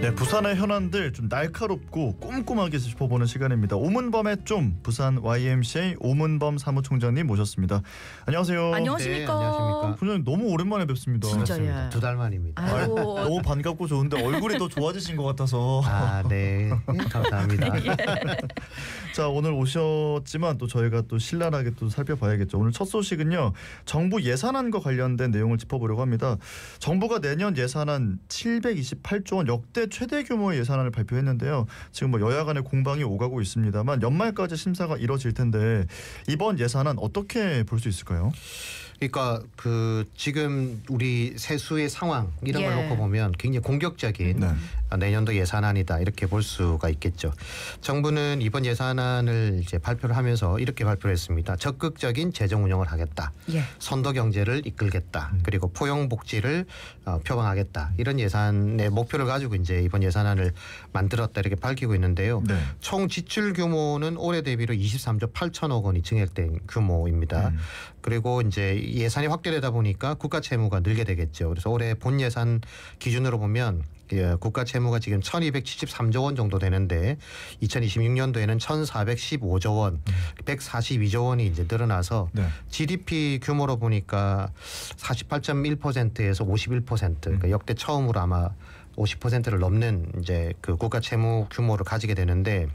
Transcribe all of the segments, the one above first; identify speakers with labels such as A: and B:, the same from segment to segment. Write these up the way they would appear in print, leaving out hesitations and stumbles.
A: 네, 부산의 현안들 좀 날카롭고 꼼꼼하게 짚어보는 시간입니다. 오문범의 좀 부산 YMCA 오문범 사무총장님 모셨습니다. 안녕하세요.
B: 안녕하십니까.
C: 네, 안녕하십니까.
A: 부장님 너무 오랜만에 뵙습니다.
B: 진짜요.
C: 2달 만입니다.
A: 너무 반갑고 좋은데 얼굴이 더 좋아지신 것 같아서.
C: 아, 네. 감사합니다.
A: 자, 오늘 오셨지만 또 저희가 또 신랄하게 또 살펴봐야겠죠. 오늘 첫 소식은요. 정부 예산안과 관련된 내용을 짚어보려고 합니다. 정부가 내년 예산안 728조 원 역대 최대 규모의 예산안을 발표했는데요. 지금 뭐 여야 간의 공방이 오가고 있습니다만 연말까지 심사가 이뤄질 텐데 이번 예산안 어떻게 볼 수 있을까요?
C: 그러니까 지금 우리 세수의 상황 이런 걸
B: 예.
C: 놓고 보면 굉장히 공격적인 내년도 예산안이다 이렇게 볼 수가 있겠죠. 정부는 이번 예산안을 이제 발표를 하면서 이렇게 발표를 했습니다. 적극적인 재정 운영을 하겠다.
B: 예.
C: 선도 경제를 이끌겠다. 그리고 포용 복지를 표방하겠다. 이런 예산의 목표를 가지고 이제 이번 예산안을 만들었다 이렇게 밝히고 있는데요.
A: 네.
C: 총 지출 규모는 올해 대비로 23조 8천억 원이 증액된 규모입니다. 그리고 이제 예산이 확대되다 보니까 국가 채무가 늘게 되겠죠. 그래서 올해 본 예산 기준으로 보면 국가 채무가 지금 1273조 원 정도 되는데 2026년도에는 1415조 원, 142조 원이 이제 늘어나서
A: 네.
C: GDP 규모로 보니까 48.1%에서 51%, 그러니까 역대 처음으로 아마 50%를 넘는 이제 그 국가 채무 규모를 가지게 되는데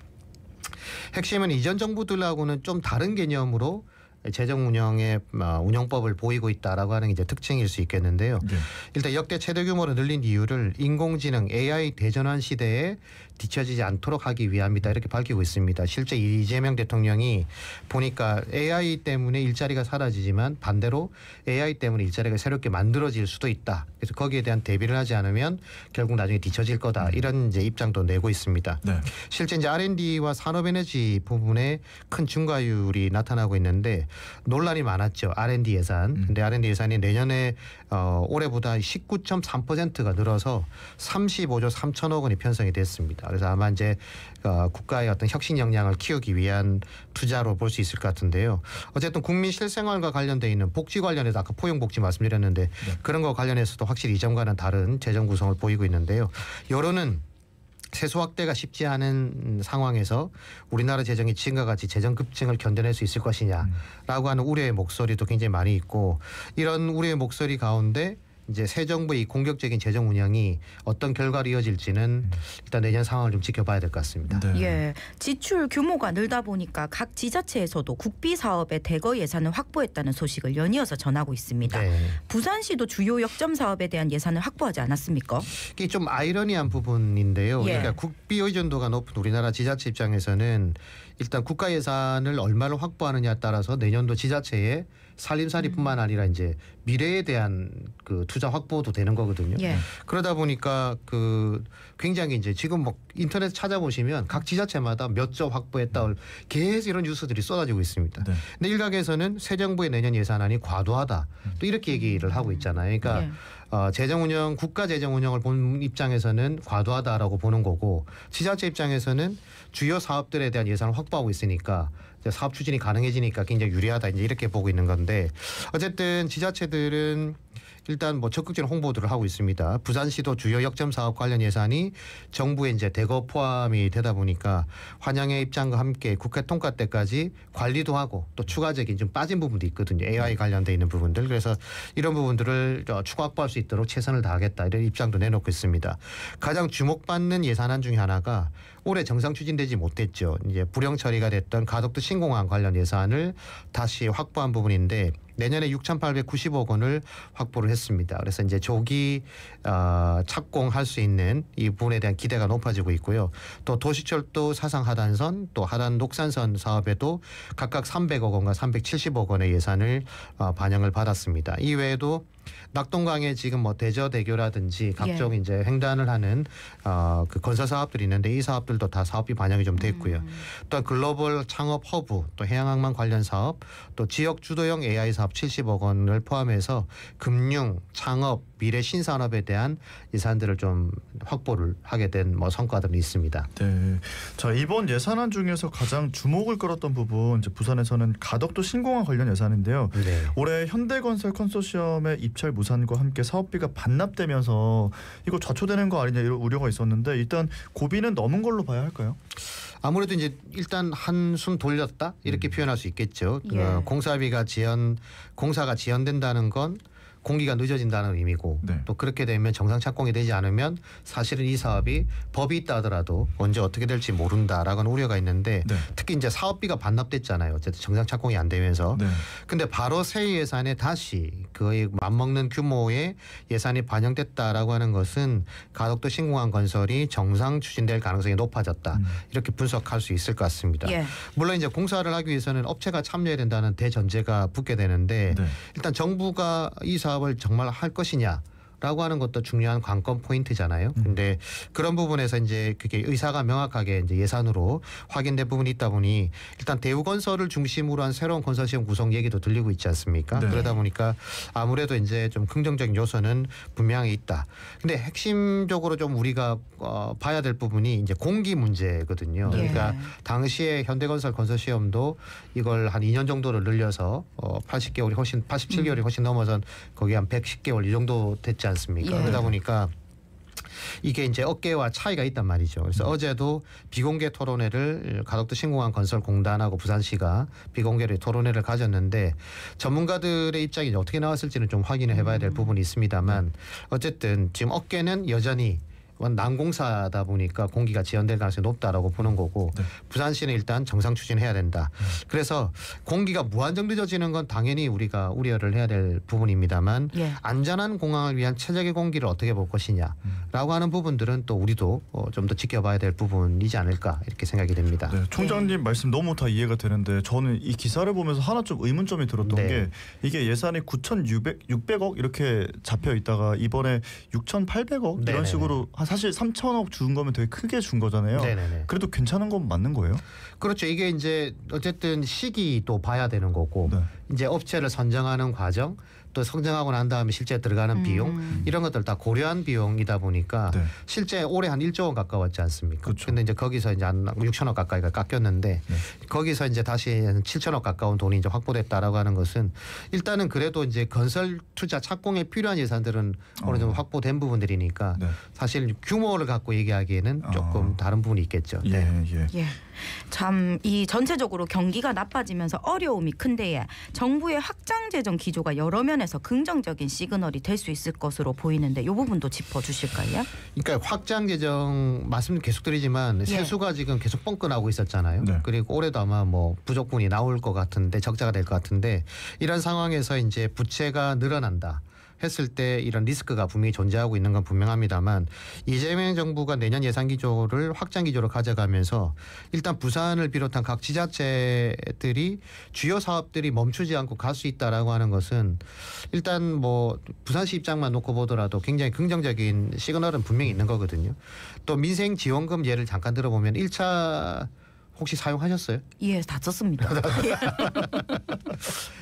C: 핵심은 이전 정부들하고는 좀 다른 개념으로 재정 운영의 운영법을 보이고 있다라고 하는 게 이제 특징일 수 있겠는데요.
A: 네.
C: 일단 역대 최대 규모로 늘린 이유를 인공지능 AI 대전환 시대에 뒤처지지 않도록 하기 위함이다 이렇게 밝히고 있습니다. 실제 이재명 대통령이 보니까 AI 때문에 일자리가 사라지지만 반대로 AI 때문에 일자리가 새롭게 만들어질 수도 있다. 그래서 거기에 대한 대비를 하지 않으면 결국 나중에 뒤처질 거다 이런 이제 입장도 내고 있습니다.
A: 네.
C: 실제 이제 R&D와 산업에너지 부분에 큰 증가율이 나타나고 있는데 논란이 많았죠. R&D 예산. 근데 R&D 예산이 내년에 올해보다 19.3%가 늘어서 35조 3천억 원이 편성이 됐습니다. 그래서 아마 이제 국가의 어떤 혁신 역량을 키우기 위한 투자로 볼 수 있을 것 같은데요. 어쨌든 국민 실생활과 관련돼 있는 복지 관련해서 아까 포용복지 말씀드렸는데 그런 거 관련해서도 확실히 이전과는 다른 재정 구성을 보이고 있는데요. 여론은 세수 확대가 쉽지 않은 상황에서 우리나라 재정이 지금과 같이 재정 급증을 견뎌낼 수 있을 것이냐라고 하는 우려의 목소리도 굉장히 많이 있고 이런 우려의 목소리 가운데 이제 새 정부의 이 공격적인 재정 운영이 어떤 결과로 이어질지는 일단 내년 상황을 좀 지켜봐야 될 것 같습니다.
A: 네.
B: 예, 지출 규모가 늘다 보니까 각 지자체에서도 국비 사업에 대거 예산을 확보했다는 소식을 연이어서 전하고 있습니다.
C: 네.
B: 부산시도 주요 역점 사업에 대한 예산을 확보하지 않았습니까?
C: 이게 좀 아이러니한 부분인데요.
B: 예.
C: 그러니까 국비 의존도가 높은 우리나라 지자체 입장에서는 일단 국가 예산을 얼마를 확보하느냐에 따라서 내년도 지자체의 살림살이뿐만 아니라 이제 미래에 대한 그 투자 확보도 되는 거거든요.
B: 예.
C: 그러다 보니까 굉장히 이제 지금 뭐 인터넷 찾아보시면 각 지자체마다 몇 조 확보했다 계속 이런 뉴스들이 쏟아지고 있습니다.
A: 네.
C: 근데 일각에서는 새 정부의 내년 예산안이 과도하다 또 이렇게 얘기를 하고 있잖아요. 그러니까 국가 재정 운영을 본 입장에서는 과도하다라고 보는 거고 지자체 입장에서는 주요 사업들에 대한 예산을 확보하고 있으니까 사업 추진이 가능해지니까 굉장히 유리하다 이제 이렇게 보고 있는 건데 어쨌든 지자체들은 일단 뭐 적극적인 홍보들을 하고 있습니다. 부산시도 주요 역점 사업 관련 예산이 정부에 이제 대거 포함이 되다 보니까 환영의 입장과 함께 국회 통과 때까지 관리도 하고 또 추가적인 좀 빠진 부분도 있거든요. AI 관련돼 있는 부분들. 그래서 이런 부분들을 추가 확보할 수 있도록 최선을 다하겠다 이런 입장도 내놓고 있습니다. 가장 주목받는 예산안 중에 하나가 올해 정상 추진되지 못했죠. 이제 불용 처리가 됐던 가덕도 신공항 관련 예산을 다시 확보한 부분인데 내년에 6,890억 원을 확보를 했습니다. 그래서 이제 조기 착공할 수 있는 이 부분에 대한 기대가 높아지고 있고요. 또 도시철도 사상 하단선 또 하단 녹산선 사업에도 각각 300억 원과 370억 원의 예산을 반영을 받았습니다. 이 외에도 낙동강에 지금 뭐 대저대교라든지 각종 이제 횡단을 하는 그 건설 사업들이 있는데 이 사업들도 다 사업비 반영이 좀 됐고요. 또 글로벌 창업 허브, 또 해양항만 관련 사업, 또 지역 주도형 AI 사업 70억 원을 포함해서 금융, 창업, 미래 신산업에 대한 예산들을 좀 확보를 하게 된 뭐 성과들이 있습니다.
A: 네. 자, 이번 예산안 중에서 가장 주목을 끌었던 부분 이제 부산에서는 가덕도 신공항 관련 예산인데요.
C: 네.
A: 올해 현대건설 컨소시엄에 입찰 무산과 함께 사업비가 반납되면서 이거 좌초되는 거 아니냐 이런 우려가 있었는데 일단 고비는 넘은 걸로 봐야 할까요?
C: 아무래도 이제 일단 한숨 돌렸다 이렇게 표현할 수 있겠죠.
B: 예.
C: 공사가 지연된다는 건 공기가 늦어진다는 의미고
A: 네.
C: 또 그렇게 되면 정상 착공이 되지 않으면 사실은 이 사업이 법이 있다 하더라도 언제 어떻게 될지 모른다라고는 우려가 있는데
A: 네.
C: 특히 이제 사업비가 반납됐잖아요. 어쨌든 정상 착공이 안 되면서.
A: 네.
C: 근데 바로 새 예산에 다시 거의 맞먹는 규모의 예산이 반영됐다라고 하는 것은 가덕도 신공항 건설이 정상 추진될 가능성이 높아졌다. 이렇게 분석할 수 있을 것 같습니다.
B: 예.
C: 물론 이제 공사를 하기 위해서는 업체가 참여해야 된다는 대전제가 붙게 되는데
A: 네.
C: 일단 정부가 이 사업을 정말 할 것이냐 라고 하는 것도 중요한 관건 포인트잖아요. 근데 그런 부분에서 이제 그게 의사가 명확하게 이제 예산으로 확인된 부분이 있다 보니 일단 대우건설을 중심으로 한 새로운 건설시험 구성 얘기도 들리고 있지 않습니까?
A: 네.
C: 그러다 보니까 아무래도 이제 좀 긍정적인 요소는 분명히 있다. 근데 핵심적으로 좀 우리가 봐야 될 부분이 이제 공기 문제거든요.
B: 예.
C: 그러니까 당시에 현대건설 건설시험도 이걸 한 2년 정도를 늘려서 87개월이 훨씬 넘어선 거기 한 110개월 이 정도 됐지 않습니까?
B: 예.
C: 그러다 보니까 이게 이제 업계와 차이가 있단 말이죠. 그래서 어제도 비공개 토론회를 가덕도 신공항 건설공단하고 부산시가 비공개로 토론회를 가졌는데 전문가들의 입장이 이제 어떻게 나왔을지는 좀 확인을 해봐야 될 부분이 있습니다만 어쨌든 지금 업계는 여전히 난공사다 보니까 공기가 지연될 가능성이 높다라고 보는 거고
A: 네.
C: 부산시는 일단 정상 추진해야 된다. 그래서 공기가 무한정 늦어지는 건 당연히 우리가 우려를 해야 될 부분입니다만
B: 예.
C: 안전한 공항을 위한 최적의 공기를 어떻게 볼 것이냐라고 하는 부분들은 또 우리도 좀 더 지켜봐야 될 부분이지 않을까 이렇게 생각이 됩니다.
A: 네, 총장님 말씀 너무 다 이해가 되는데 저는 이 기사를 보면서 하나 좀 의문점이 들었던
C: 네.
A: 게 이게 예산이 9,600억 이렇게 잡혀 있다가 이번에 6,800억 이런
C: 네네네.
A: 식으로 사실 3,000억 준 거면 되게 크게 준 거잖아요.
C: 네네네.
A: 그래도 괜찮은 건 맞는 거예요?
C: 그렇죠. 이게 이제 어쨌든 시기도 봐야 되는 거고
A: 네.
C: 이제 업체를 선정하는 과정 또 선정하고 난 다음에 실제 들어가는 비용 이런 것들 다 고려한 비용이다 보니까
A: 네.
C: 실제 올해 한 1조 원 가까웠지 않습니까?
A: 그렇죠.
C: 근데 이제 거기서 이제 한 6천억 가까이가 깎였는데
A: 네.
C: 거기서 이제 다시 한 7천억 가까운 돈이 이제 확보됐다라고 하는 것은 일단은 그래도 이제 건설 투자 착공에 필요한 예산들은 어느 정도 확보된 부분들이니까
A: 네.
C: 사실 규모를 갖고 얘기하기에는 조금 다른 부분이 있겠죠.
A: 예,
C: 네.
A: 예.
B: 예. 참 이 전체적으로 경기가 나빠지면서 어려움이 큰데에 정부의 확장 재정 기조가 여러 면에서 긍정적인 시그널이 될 수 있을 것으로 보이는데 이 부분도 짚어주실까요?
C: 그러니까 확장 재정 말씀 계속 드리지만
B: 예.
C: 세수가 지금 계속 뻥끗나고 있었잖아요.
A: 네.
C: 그리고 올해도 아마 뭐 부족분이 나올 것 같은데 적자가 될 것 같은데 이런 상황에서 이제 부채가 늘어난다. 했을 때 이런 리스크가 분명히 존재하고 있는 건 분명합니다만 이재명 정부가 내년 예산 기조를 확장 기조로 가져가면서 일단 부산을 비롯한 각 지자체들이 주요 사업들이 멈추지 않고 갈 수 있다라고 하는 것은 일단 뭐 부산시 입장만 놓고 보더라도 굉장히 긍정적인 시그널은 분명히 있는 거거든요. 또 민생 지원금 예를 잠깐 들어보면 1차 혹시 사용하셨어요?
B: 예, 다 썼습니다.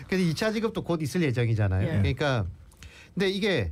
C: 그래서 2차 지급도 곧 있을 예정이잖아요.
B: 예.
C: 그러니까 근데 이게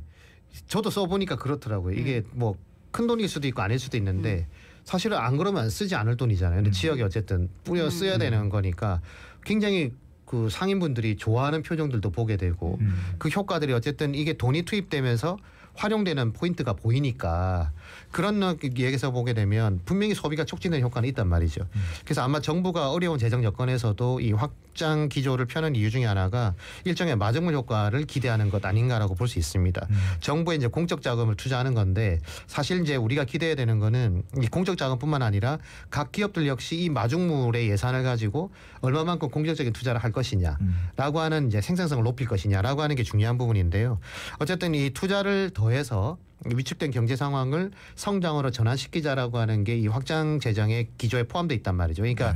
C: 저도 써보니까 그렇더라고요. 이게 뭐 큰 돈일 수도 있고 아닐 수도 있는데 사실은 안 그러면 쓰지 않을 돈이잖아요. 근데 지역에 어쨌든 뿌려 써야 되는 거니까 굉장히 그 상인분들이 좋아하는 표정들도 보게 되고 그 효과들이 어쨌든 이게 돈이 투입되면서 활용되는 포인트가 보이니까 그런 얘기에서 보게 되면 분명히 소비가 촉진되는 효과는 있단 말이죠. 그래서 아마 정부가 어려운 재정 여건에서도 이 확장 기조를 펴는 이유 중에 하나가 일종의 마중물 효과를 기대하는 것 아닌가라고 볼 수 있습니다. 정부에 이제 공적 자금을 투자하는 건데 사실 이제 우리가 기대해야 되는 거는 이 공적 자금뿐만 아니라 각 기업들 역시 이 마중물의 예산을 가지고 얼마만큼 공격적인 투자를 할 것이냐라고 하는 이제 생산성을 높일 것이냐라고 하는 게 중요한 부분인데요. 어쨌든 이 투자를 더해서 위축된 경제 상황을 성장으로 전환시키자라고 하는 게 이 확장 재정의 기조에 포함되어 있단 말이죠. 그러니까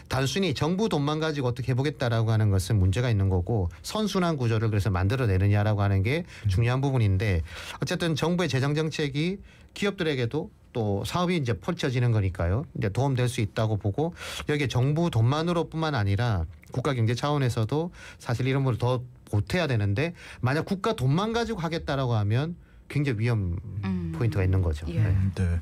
C: 단순히 정부 돈만 가지고 어떻게 해보겠다라고 하는 것은 문제가 있는 거고 선순환 구조를 그래서 만들어내느냐라고 하는 게 중요한 부분인데 어쨌든 정부의 재정 정책이 기업들에게도 또 사업이 이제 펼쳐지는 거니까요. 이제 도움될 수 있다고 보고 여기에 정부 돈만으로뿐만 아니라 국가 경제 차원에서도 사실 이런 걸 더 보태야 되는데 만약 국가 돈만 가지고 하겠다라고 하면 굉장히 위험 포인트가 있는 거죠.
B: 예.
C: 네.
A: 네.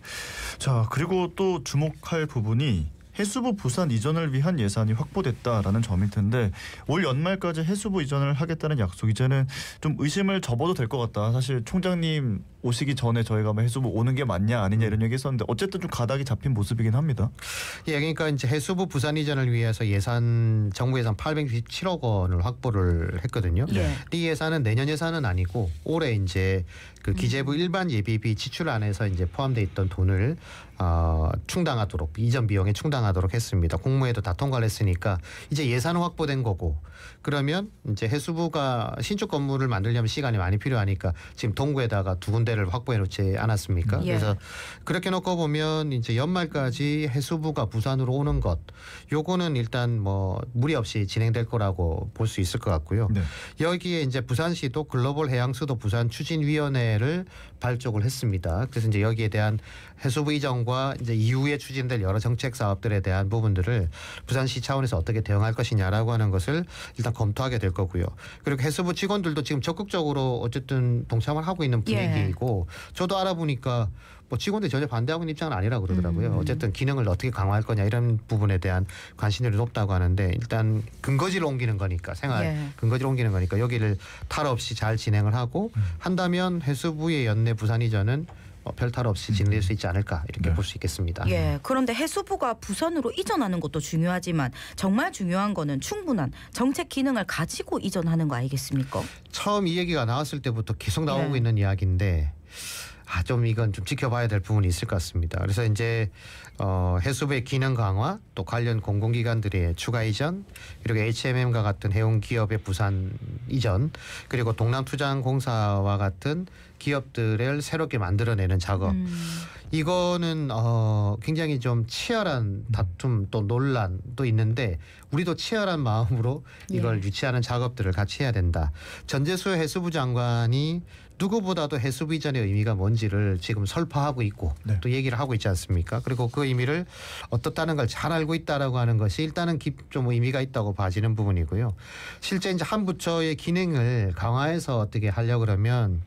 A: 자, 그리고 또 주목할 부분이 해수부 부산 이전을 위한 예산이 확보됐다라는 점일 텐데 올 연말까지 해수부 이전을 하겠다는 약속 이제는 좀 의심을 접어도 될 것 같다. 사실 총장님 오시기 전에 저희가 뭐 해수부 오는 게 맞냐 아니냐 이런 얘기 했었는데 어쨌든 좀 가닥이 잡힌 모습이긴 합니다.
C: 예, 그러니까 이제 해수부 부산 이전을 위해서 정부 예산 817억 원을 확보를 했거든요.
B: 예.
C: 이 예산은 내년 예산은 아니고 올해 이제 그 기재부 일반 예비비 지출 안에서 이제 포함돼 있던 돈을 충당하도록 이전 비용에 충당하도록 했습니다. 국무회도 다 통과를 했으니까 이제 예산은 확보된 거고 그러면 이제 해수부가 신축 건물을 만들려면 시간이 많이 필요하니까 지금 동구에다가 2군데를 확보해 놓지 않았습니까?
B: 예.
C: 그래서 그렇게 놓고 보면 이제 연말까지 해수부가 부산으로 오는 것 요거는 일단 뭐 무리 없이 진행될 거라고 볼 수 있을 것 같고요.
A: 네.
C: 여기에 이제 부산시도 글로벌 해양수도 부산 추진위원회를 발족을 했습니다. 그래서 이제 여기에 대한 해수부 이전과 이제 이후에 추진될 여러 정책 사업들에 대한 부분들을 부산시 차원에서 어떻게 대응할 것이냐라고 하는 것을 일단 검토하게 될 거고요. 그리고 해수부 직원들도 지금 적극적으로 어쨌든 동참을 하고 있는 분위기이고 저도 알아보니까 뭐 직원들이 전혀 반대하고 있는 입장은 아니라고 그러더라고요. 어쨌든 기능을 어떻게 강화할 거냐 이런 부분에 대한 관심들이 높다고 하는데 일단 근거지를 옮기는 거니까 근거지를 옮기는 거니까 여기를 탈 없이 잘 진행을 하고 한다면 해수부의 연내 부산 이전은 별탈 없이 진행될 수 있지 않을까 이렇게 볼 수 있겠습니다.
B: 예. 그런데 해수부가 부산으로 이전하는 것도 중요하지만 정말 중요한 거는 충분한 정책 기능을 가지고 이전하는 거 아니겠습니까?
C: 처음 이 얘기가 나왔을 때부터 계속 나오고 있는 이야기인데 좀 이건 좀 지켜봐야 될 부분이 있을 것 같습니다. 그래서 이제 해수부의 기능 강화 또 관련 공공기관들의 추가 이전 그리고 HMM과 같은 해운 기업의 부산 이전 그리고 동남투자공사와 같은 기업들을 새롭게 만들어내는 작업 이거는 굉장히 좀 치열한 다툼 또 논란도 있는데 우리도 치열한 마음으로 이걸 유치하는 작업들을 같이 해야 된다. 전재수 해수부 장관이 누구보다도 해수부 이전의 의미가 뭔지를 지금 설파하고 있고 또 얘기를 하고 있지 않습니까? 그리고 그 의미를 어떻다는 걸 잘 알고 있다라고 하는 것이 일단은 좀 의미가 있다고 봐지는 부분이고요. 실제 이제 한 부처의 기능을 강화해서 어떻게 하려고 그러면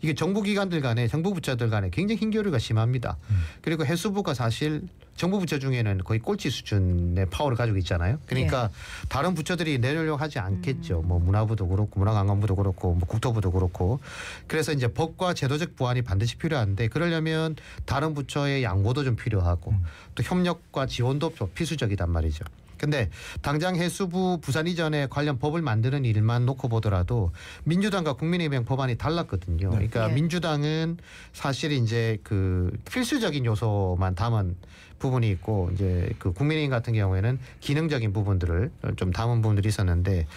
C: 이게 정부 기관들 간에 정부 부처들 간에 굉장히 힘겨루기가 심합니다. 그리고 해수부가 사실 정부 부처 중에는 거의 꼴찌 수준의 파워를 가지고 있잖아요. 그러니까 다른 부처들이 내려려고 하지 않겠죠. 뭐 문화부도 그렇고 문화관광부도 그렇고 뭐 국토부도 그렇고 그래서 이제 법과 제도적 보완이 반드시 필요한데 그러려면 다른 부처의 양보도 좀 필요하고 또 협력과 지원도 필수적이단 말이죠. 근데 당장 해수부 부산 이전에 관련 법을 만드는 일만 놓고 보더라도 민주당과 국민의힘 법안이 달랐거든요. 그러니까 민주당은 사실 이제 그 필수적인 요소만 담은 부분이 있고 이제 그 국민의힘 같은 경우에는 기능적인 부분들을 좀 담은 부분들이 있었는데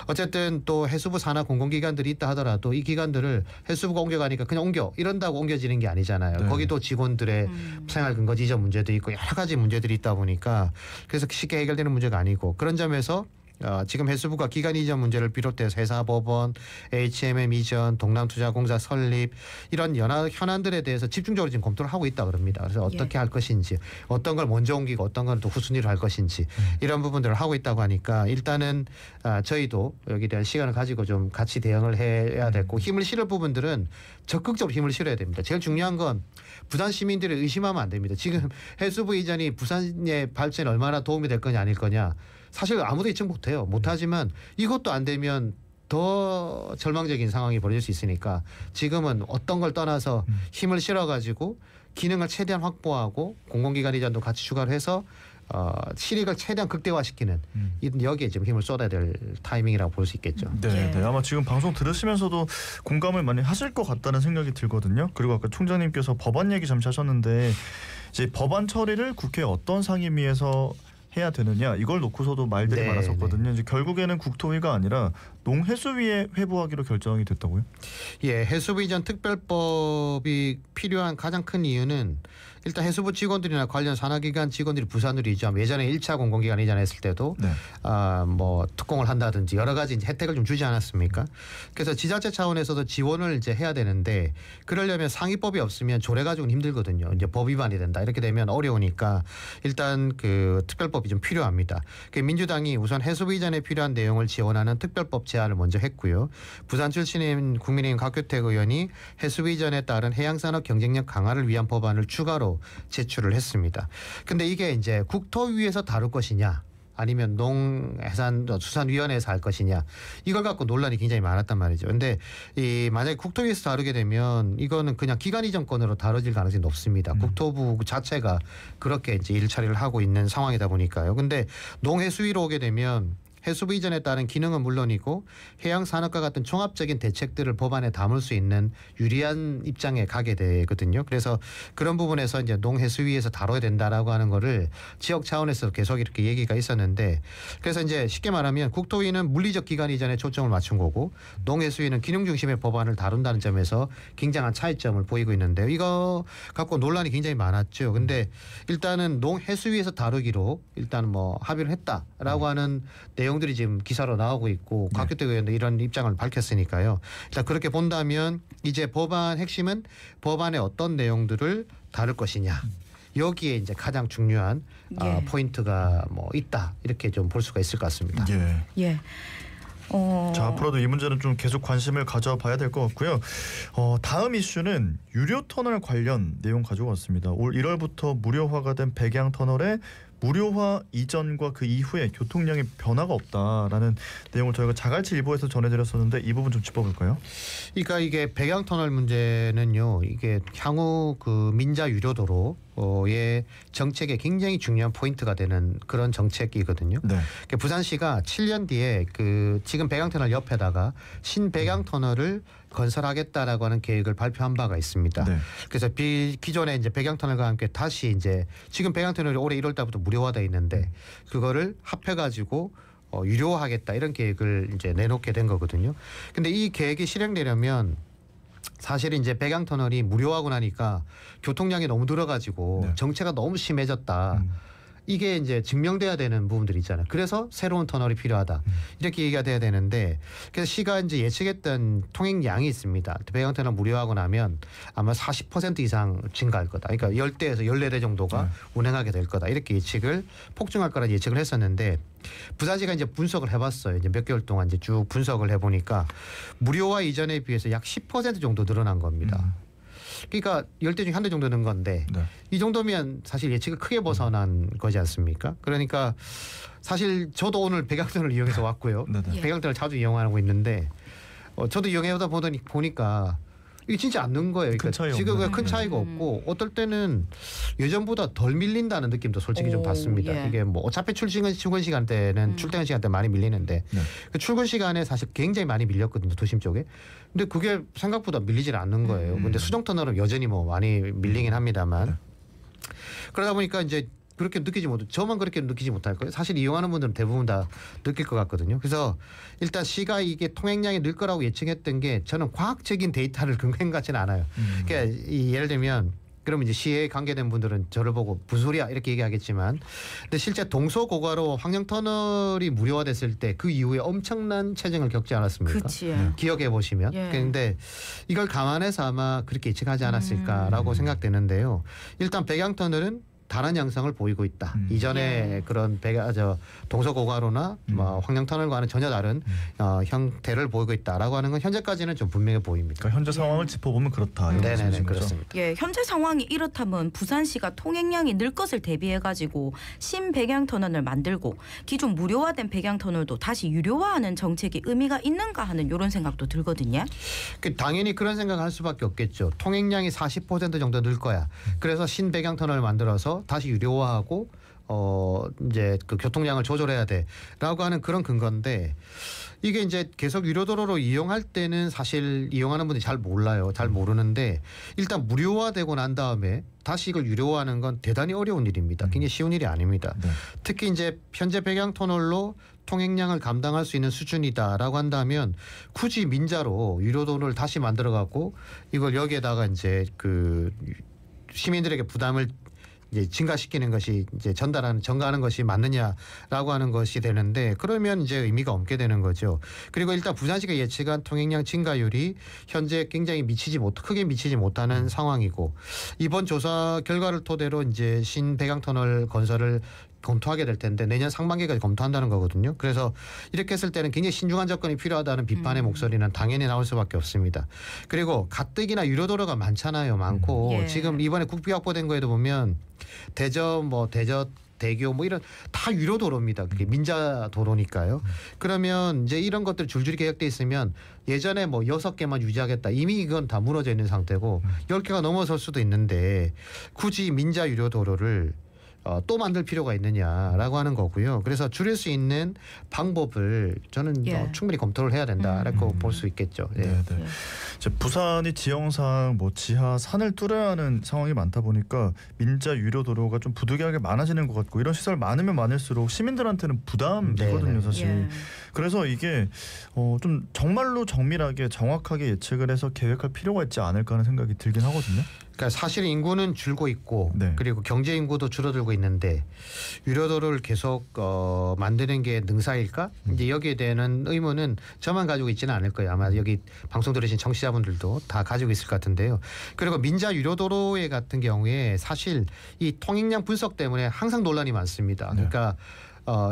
C: 어쨌든 또 해수부 산하 공공기관들이 있다 하더라도 이 기관들을 해수부가 옮겨가니까 그냥 옮겨 이런다고 옮겨지는 게 아니잖아요. 거기도 직원들의 생활 근거지 이전 문제도 있고 여러 가지 문제들이 있다 보니까 그래서 쉽게 해결되는 문제가 아니고 그런 점에서 지금 해수부가 기관 이전 문제를 비롯해서 회사법원, HMM 이전, 동남투자공사 설립 이런 현안들에 대해서 집중적으로 지금 검토를 하고 있다 그럽니다. 그래서 어떻게 할 것인지 어떤 걸 먼저 옮기고 어떤 걸 또 후순위로 할 것인지 이런 부분들을 하고 있다고 하니까 일단은 저희도 여기에 대한 시간을 가지고 좀 같이 대응을 해야 되고 힘을 실을 부분들은 적극적으로 힘을 실어야 됩니다. 제일 중요한 건 부산 시민들을 의심하면 안 됩니다. 지금 해수부 이전이 부산의 발전에 얼마나 도움이 될 거냐 아닐 거냐 사실 아무도 예측 못해요. 못하지만 이것도 안 되면 더 절망적인 상황이 벌어질 수 있으니까 지금은 어떤 걸 떠나서 힘을 실어가지고 기능을 최대한 확보하고 공공기관 이전도 같이 추가를 해서 실익을 최대한 극대화시키는 여기에 지금 힘을 쏟아야 될 타이밍이라고 볼 수 있겠죠.
A: 네, 아마 지금 방송 들으시면서도 공감을 많이 하실 것 같다는 생각이 들거든요. 그리고 아까 총장님께서 법안 얘기 잠시 하셨는데 이제 법안 처리를 국회 어떤 상임위에서 해야 되느냐 이걸 놓고서도 말들이 많았었거든요. 이제 결국에는 국토위가 아니라 농해수위에 회부하기로 결정이 됐다고요?
C: 예, 해수부 이전 특별법이 필요한 가장 큰 이유는 일단 해수부 직원들이나 관련 산하기관 직원들이 부산으로 이주하면 예전에 1차 공공기관 이전했을 때도 뭐 특공을 한다든지 여러 가지 이제 혜택을 좀 주지 않았습니까? 그래서 지자체 차원에서도 지원을 이제 해야 되는데 그러려면 상위법이 없으면 조례 가지고는 힘들거든요. 이제 법 위반이 된다 이렇게 되면 어려우니까 일단 그 특별법이 좀 필요합니다. 민주당이 우선 해수부 이전에 필요한 내용을 지원하는 특별법 제안을 먼저 했고요. 부산 출신인 국민의힘 곽규택 의원이 해수부 이전에 따른 해양산업 경쟁력 강화를 위한 법안을 추가로 방안도 제출을 했습니다. 근데 이게 이제 국토위에서 다룰 것이냐 아니면 농해산수산위원회에서 할 것이냐 이걸 갖고 논란이 굉장히 많았단 말이죠. 근데 만약에 국토위에서 다루게 되면 이거는 그냥 기간 이전권으로 다뤄질 가능성이 높습니다. 국토부 자체가 그렇게 이제 일처리를 하고 있는 상황이다 보니까요. 근데 농해수위로 오게 되면 해수부 이전에 따른 기능은 물론이고 해양산업과 같은 종합적인 대책들을 법안에 담을 수 있는 유리한 입장에 가게 되거든요. 그래서 그런 부분에서 이제 농해수위에서 다뤄야 된다라고 하는 거를 지역 차원에서 계속 이렇게 얘기가 있었는데 그래서 이제 쉽게 말하면 국토위는 물리적 기간 이전에 초점을 맞춘 거고 농해수위는 기능 중심의 법안을 다룬다는 점에서 굉장한 차이점을 보이고 있는데요. 이거 갖고 논란이 굉장히 많았죠. 근데 일단은 농해수위에서 다루기로 일단 뭐 합의를 했다라고 하는 내용들이 지금 기사로 나오고 있고 곽규택 의원도 이런 입장을 밝혔으니까요. 일단 그렇게 본다면 이제 법안 핵심은 법안의 어떤 내용들을 다룰 것이냐. 여기에 이제 가장 중요한 포인트가 뭐 있다 이렇게 좀 볼 수가 있을 것 같습니다.
B: 예.
A: 자, 앞으로도 이 문제는 좀 계속 관심을 가져봐야 될 것 같고요. 다음 이슈는 유료 터널 관련 내용 가지고 왔습니다. 올 1월부터 무료화가 된 백양 터널의 무료화 이전과 그 이후에 교통량의 변화가 없다라는 내용을 저희가 자갈치 일보에서 전해드렸었는데 이 부분 좀 짚어볼까요?
C: 그러니까 이게 백양터널 문제는요. 이게 향후 그 민자 유료도로의 정책에 굉장히 중요한 포인트가 되는 그런 정책이거든요.
A: 네.
C: 그러니까 부산시가 7년 뒤에 그 지금 백양터널 옆에다가 신백양터널을 건설하겠다라고 하는 계획을 발표한 바가 있습니다.
A: 네.
C: 그래서 기존에 이제 백양터널과 함께 다시 이제 지금 백양터널이 올해 1월달부터 무료화돼 있는데 그거를 합해가지고 유료화하겠다 이런 계획을 이제 내놓게 된 거거든요. 근데 이 계획이 실행되려면 사실 이제 백양터널이 무료화하고 나니까 교통량이 너무 늘어가지고
A: 네.
C: 정체가 너무 심해졌다. 이게 이제 증명돼야 되는 부분들이 있잖아요. 그래서 새로운 터널이 필요하다. 이렇게 얘기가 돼야 되는데 그래서 시가 이제 예측했던 통행량이 있습니다. 백양터널 무료하고 나면 아마 40% 이상 증가할 거다. 그러니까 10대에서 14대 정도가 운행하게 될 거다. 이렇게 예측을 폭증할 거라 예측을 했었는데 부산시가 이제 분석을 해봤어요. 이제 몇 개월 동안 이제 쭉 분석을 해보니까 무료화 이전에 비해서 약 10% 정도 늘어난 겁니다. 그러니까 10대 중에 한 대 정도 는 건데
A: 네.
C: 이 정도면 사실 예측을 크게 벗어난 거지 않습니까? 그러니까 사실 저도 오늘 백양터널을 이용해서 왔고요.
A: 네네.
C: 백양터널 자주 이용하고 있는데 저도 이용해보다 보니까 이게 진짜 안 는 거예요. 그러니까
A: 큰 차이
C: 지금
A: 없는.
C: 큰 차이가 없고 어떨 때는 예전보다 덜 밀린다는 느낌도 솔직히 좀 받습니다.
B: 예.
C: 이게 뭐 어차피 출근 시간대는 출퇴근 시간대 많이 밀리는데
A: 네.
C: 그 출근 시간에 사실 굉장히 많이 밀렸거든요. 도심 쪽에. 근데 그게 생각보다 밀리질 않는 거예요. 근데 수정터널은 여전히 뭐 많이 밀리긴 합니다만 그러다 보니까 이제 그렇게 느끼지 못, 저만 그렇게 느끼지 못할 거예요. 사실 이용하는 분들은 대부분 다 느낄 것 같거든요. 그래서 일단 시가 이게 통행량이 늘 거라고 예측했던 게 저는 과학적인 데이터를 근거한 것 같지는 않아요. 그러니까 예를 들면 그럼 이제 시에 관계된 분들은 저를 보고 무슨 소리야 이렇게 얘기하겠지만 근데 실제 동서고가로 황령터널이 무료화됐을 때 그 이후에 엄청난 체증을 겪지 않았습니까?
B: 그치.
C: 기억해 보시면.
B: 예.
C: 그런데 이걸 감안해서 아마 그렇게 예측하지 않았을까라고 생각되는데요. 일단 백양터널은 다른 양상을 보이고 있다. 이전에
B: 예.
C: 그런 동서고가로나 뭐 황령터널과는 전혀 다른 형태를 보이고 있다라고 하는 건 현재까지는 좀 분명해 보입니다.
A: 그러니까 현재 상황을 짚어보면 그렇다. 이런
C: 네네네
A: 말씀이신 거죠?
C: 그렇습니다.
B: 예, 현재 상황이 이렇다면 부산시가 통행량이 늘 것을 대비해가지고 신백양터널을 만들고 기존 무료화된 백양터널도 다시 유료화하는 정책이 의미가 있는가 하는 이런 생각도 들거든요.
C: 당연히 그런 생각을 할 수밖에 없겠죠. 통행량이 40% 정도 늘 거야. 그래서 신백양터널을 만들어서 다시 유료화하고 이제 그 교통량을 조절해야 돼라고 하는 그런 근거인데 이게 이제 계속 유료도로로 이용할 때는 사실 이용하는 분들이 잘 몰라요. 잘 모르는데 일단 무료화되고 난 다음에 다시 이걸 유료화하는 건 대단히 어려운 일입니다. 굉장히 쉬운 일이 아닙니다.
A: 네.
C: 특히 이제 현재 백양터널로 통행량을 감당할 수 있는 수준이다라고 한다면 굳이 민자로 유료도로를 다시 만들어 갖고 이걸 여기에다가 이제 그 시민들에게 부담을 이제 증가시키는 것이 이제 전가하는 것이 맞느냐라고 하는 것이 되는데 그러면 이제 의미가 없게 되는 거죠. 그리고 일단 부산시가 예측한 통행량 증가율이 현재 굉장히 크게 미치지 못하는 상황이고 이번 조사 결과를 토대로 이제 신백양터널 건설을 검토하게 될 텐데 내년 상반기까지 검토한다는 거거든요. 그래서 이렇게 했을 때는 굉장히 신중한 접근이 필요하다는 비판의 목소리는 당연히 나올 수밖에 없습니다. 그리고 가뜩이나 유료도로가 많잖아요. 많고
B: 예.
C: 지금 이번에 국비 확보된 거에도 보면 대저 대교 뭐 이런 다 유료 도로입니다. 그게 민자 도로니까요. 그러면 이제 이런 것들 줄줄이 계획돼 있으면 예전에 뭐 6개만 유지하겠다. 이미 이건 다 무너져 있는 상태고 10개가 넘어설 수도 있는데 굳이 민자 유료 도로를 또 만들 필요가 있느냐라고 하는 거고요. 그래서 줄일 수 있는 방법을 저는 충분히 검토를 해야 된다라고 볼 수 있겠죠. 예.
A: 네, 네. 이제 부산이 지형상 뭐 지하 산을 뚫어야 하는 상황이 많다 보니까 민자 유료 도로가 좀 부득이하게 많아지는 것 같고 이런 시설 많으면 많을수록 시민들한테는 부담이거든요, 사실.
B: 예.
A: 그래서 이게 좀 정말로 정밀하게 정확하게 예측을 해서 계획할 필요가 있지 않을까 하는 생각이 들긴 하거든요.
C: 그러니까 사실 인구는 줄고 있고
A: 네.
C: 그리고 경제 인구도 줄어들고 있는데 유료도로를 계속 만드는 게 능사일까? 이제 여기에 대한 의문은 저만 가지고 있지는 않을 거예요. 아마 여기 방송 들으신 청취자분들도 다 가지고 있을 것 같은데요. 그리고 민자 유료도로에 같은 경우에 사실 이 통행량 분석 때문에 항상 논란이 많습니다. 그러니까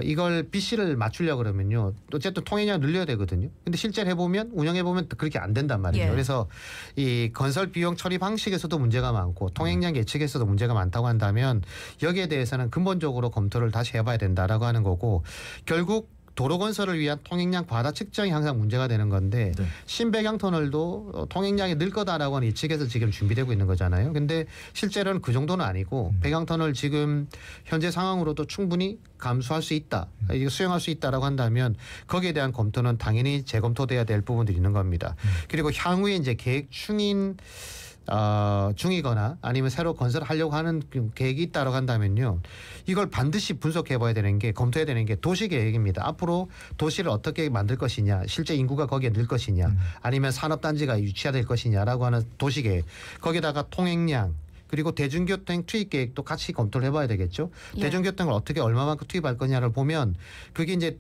C: 이걸 BC를 맞추려고 그러면요. 어쨌든 통행량을 늘려야 되거든요. 근데 실제로 해보면 운영해보면 그렇게 안 된단 말이에요.
B: 예.
C: 그래서 이 건설 비용 처리 방식에서도 문제가 많고 통행량 예측에서도 문제가 많다고 한다면 여기에 대해서는 근본적으로 검토를 다시 해봐야 된다라고 하는 거고 결국 도로 건설을 위한 통행량 과다 측정이 항상 문제가 되는 건데
A: 네.
C: 신배경 터널도 통행량이 늘 거다라고 하는 예측에서 지금 준비되고 있는 거잖아요. 근데 실제로는 그 정도는 아니고 배경 터널 지금 현재 상황으로도 충분히 감수할 수 있다. 이거 수용할 수 있다라고 한다면 거기에 대한 검토는 당연히 재검토돼야 될 부분들이 있는 겁니다. 그리고 향후에 이제 계획 중이거나 아니면 새로 건설하려고 하는 계획이 있다고 한다면요. 이걸 반드시 분석해봐야 되는 게 검토해야 되는 게 도시계획입니다. 앞으로 도시를 어떻게 만들 것이냐 실제 인구가 거기에 늘 것이냐 아니면 산업단지가 유치화될 것이냐라고 하는 도시계획 거기다가 통행량 그리고 대중교통 투입 계획도 같이 검토를 해봐야 되겠죠.
B: 예.
C: 대중교통을 어떻게 얼마만큼 투입할 거냐를 보면 그게 이제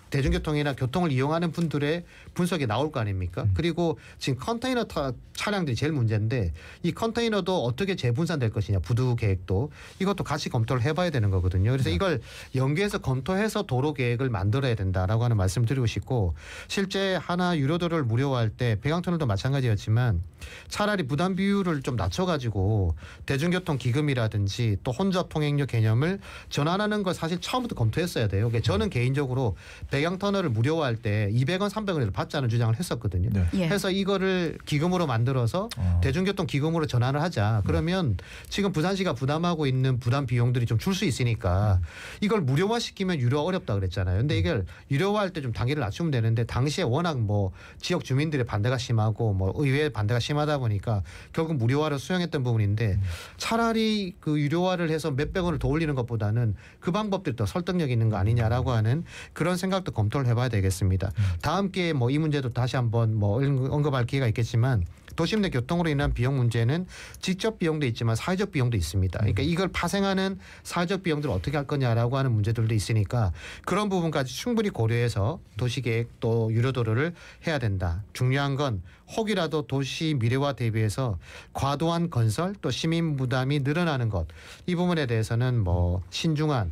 C: 대중교통이나 교통을 이용하는 분들의 분석이 나올 거 아닙니까? 그리고 지금 컨테이너 차량들이 제일 문제인데 이 컨테이너도 어떻게 재분산될 것이냐 부두 계획도 이것도 같이 검토를 해봐야 되는 거거든요. 그래서 이걸 연계해서 검토해서 도로 계획을 만들어야 된다라고 하는 말씀 드리고 싶고 실제 하나 유료도로를 무료화할 때 배강터널도 마찬가지였지만 차라리 부담 비율을 좀 낮춰가지고 대중교통 기금이라든지 또 혼잡 통행료 개념을 전환하는 걸 사실 처음부터 검토했어야 돼요. 그러니까 저는 개인적으로 배경터널을 무료화할 때 200원, 300원을 받자는 주장을 했었거든요.
A: 네.
B: 예.
C: 해서 이거를 기금으로 만들어서 대중교통 기금으로 전환을 하자. 그러면 지금 부산시가 부담하고 있는 부담 비용들이 좀 줄 수 있으니까 이걸 무료화시키면 유료 어렵다 그랬잖아요. 근데 이걸 유료화할 때 좀 단계를 낮추면 되는데 당시에 워낙 뭐 지역 주민들의 반대가 심하고 뭐 의회 반대가 심하다 보니까 결국 무료화를 수용했던 부분인데 차라리 그 유료화를 해서 몇백 원을 더 올리는 것보다는 그 방법들이 더 설득력 있는 거 아니냐라고 하는 그런 생각도 검토를 해봐야 되겠습니다. 다음 기회에 뭐 이 문제도 다시 한번 뭐 언급할 기회가 있겠지만 도심 내 교통으로 인한 비용 문제는 직접 비용도 있지만 사회적 비용도 있습니다. 그러니까 이걸 파생하는 사회적 비용들을 어떻게 할 거냐라고 하는 문제들도 있으니까 그런 부분까지 충분히 고려해서 도시계획 또 유료도로를 해야 된다. 중요한 건 혹이라도 도시 미래화 대비해서 과도한 건설 또 시민 부담이 늘어나는 것 이 부분에 대해서는 뭐 신중한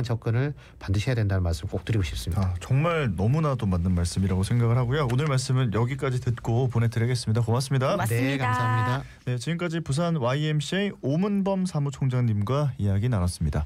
C: 접근을 반드시 해야 된다는 말씀 꼭 드리고 싶습니다.
A: 정말 너무나도 맞는 말씀이라고 생각을 하고요. 오늘 말씀은 여기까지 듣고 보내드리겠습니다. 고맙습니다.
B: 고맙습니다.
C: 네, 감사합니다.
A: 네, 지금까지 부산 YMCA 오문범 사무총장님과 이야기 나눴습니다.